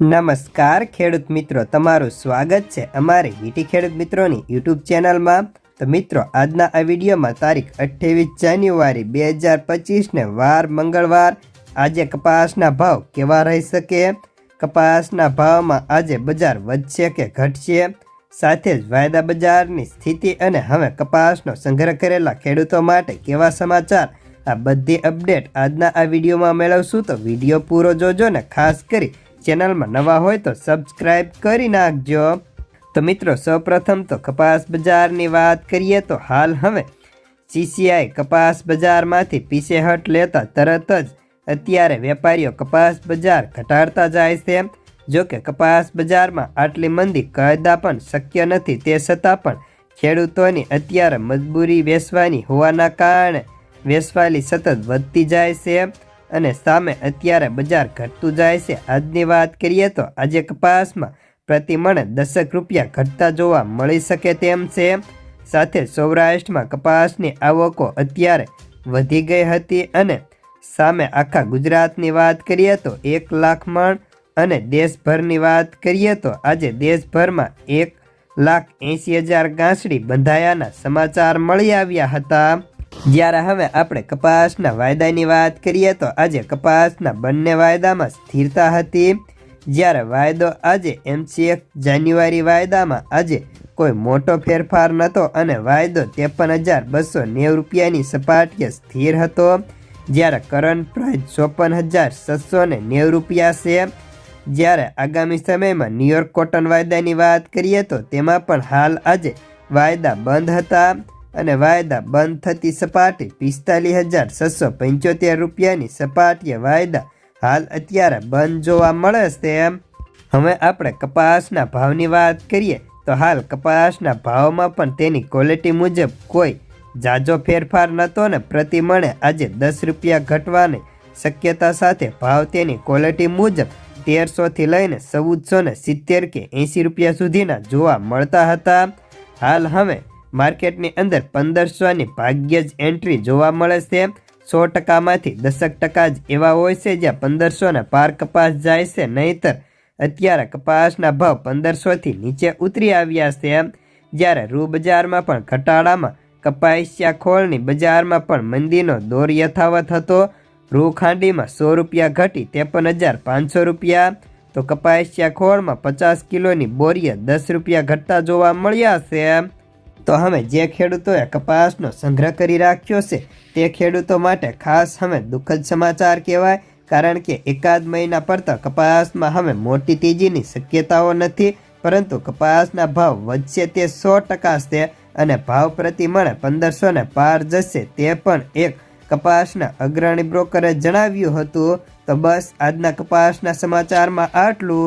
નમસ્કાર ખેડૂત મિત્રો, તમારું સ્વાગત છે અમારી વીટી ખેડૂત મિત્રોની યુટ્યુબ ચેનલમાં। તો મિત્રો, આજના આ વિડીયોમાં તારીખ 28 જાન્યુઆરી 2025 વાર મંગળવાર આજે કપાસના ભાવ કેવા રહી શકે, કપાસના ભાવમાં આજે બજાર વધશે કે ઘટશે, સાથે જ વાયદા બજારની સ્થિતિ અને હવે કપાસનો સંગ્રહ કરેલા ખેડૂતો માટે કેવા સમાચાર, આ બધી અપડેટ આજના આ વિડીયોમાં મેળવશું। તો વિડીયો પૂરો જોજો ને ખાસ કરી ચેનલમાં નવા હોય તો સબસ્ક્રાઇબ કરી નાખજો। તો મિત્રો, સૌપ્રથમ તો કપાસ બજારની વાત કરીએ તો હાલ હવે CCI કપાસ બજારમાંથી પીછેહટ લેતા તરત જ અત્યારે વેપારીઓ કપાસ બજાર ઘટાડતા જાય છે। જો કે કપાસ બજારમાં આટલી મંદી કાયદા પણ શક્ય નથી, તે છતાં પણ ખેડૂતોની અત્યારે મજબૂરી વેચવાની હોવાના કારણે વેચવાલી સતત વધતી જાય છે અને સામે અત્યારે બજાર ઘટતું જાય છે। આજની વાત કરીએ તો આજે કપાસમાં પ્રતિ મણ 10 રૂપિયા ઘટતા જોવા મળી શકે તેમ છે। સાથે સૌરાષ્ટ્રમાં કપાસની આવકો અત્યારે વધી ગઈ હતી અને સામે આખા ગુજરાતની વાત કરીએ તો 1 લાખ મણ અને દેશભરની વાત કરીએ તો આજે દેશભરમાં 1,80,000 ગાંસડી બંધાયાના સમાચાર મળી આવ્યા હતા। જ્યારે હવે આપણે કપાસના વાયદાની વાત કરીએ તો આજે કપાસના બંને વાયદામાં સ્થિરતા હતી। જ્યારે વાયદો આજે MCX જાન્યુઆરી વાયદામાં આજે કોઈ મોટો ફેરફાર નહોતો અને વાયદો 53,290 રૂપિયાની સપાટીએ સ્થિર હતો। જ્યારે કરંટ પ્રાઇસ 54,690 રૂપિયા છે। જ્યારે આગામી સમયમાં ન્યુયોર્ક કોટન વાયદાની વાત કરીએ તો તેમાં પણ હાલ આજે વાયદા બંધ હતા અને વાયદા બંધ થતી સપાટી 45,675 રૂપિયાની સપાટીએ વાયદા હાલ અત્યારે બંધ જોવા મળે છે। હવે આપણે કપાસના ભાવની વાત કરીએ તો હાલ કપાસના ભાવમાં પણ તેની ક્વોલિટી મુજબ કોઈ ઝાઝો ફેરફાર નહોતો ને પ્રતિ મણે આજે 10 રૂપિયા ઘટવાની શક્યતા સાથે ભાવ તેની ક્વોલિટી મુજબ 1300થી લઈને 1470 કે 80 રૂપિયા સુધીના જોવા મળતા હતા। હાલ હવે માર્કેટની અંદર 1500ની ભાગ્ય જ એન્ટ્રી જોવા મળે છે। 100%માંથી 10% જ એવા હોય છે જ્યાં 1500ના પાર કપાસ જાય છે, નહીતર અત્યારે કપાસના ભાવ 1500થી નીચે ઉતરી આવ્યા છે। જ્યારે રૂ બજારમાં પણ ઘટાડામાં કપાસિયા ખોળની બજારમાં પણ મંદીનો દોર યથાવત હતો। રૂ ખાંડીમાં 100 રૂપિયા ઘટી 53,500 રૂપિયા, તો કપાસિયા ખોળમાં 50 કિલોની બોરીએ 10 રૂપિયા ઘટતા જોવા મળ્યા છે। તો હવે જે ખેડૂતોએ કપાસનો સંગ્રહ કરી રાખ્યો છે તે ખેડૂતો માટે ખાસ હવે દુઃખદ સમાચાર કહેવાય, કારણ કે એકાદ મહિના પડતા કપાસમાં હવે મોટી તેજીની શક્યતાઓ નથી, પરંતુ કપાસના ભાવ વધશે તે 100% છે અને ભાવ પ્રતિ મણ 1500ને પાર જશે તે પણ એક કપાસના અગ્રણી બ્રોકરે જણાવ્યું હતું। તો બસ આજના કપાસના સમાચારમાં આટલું।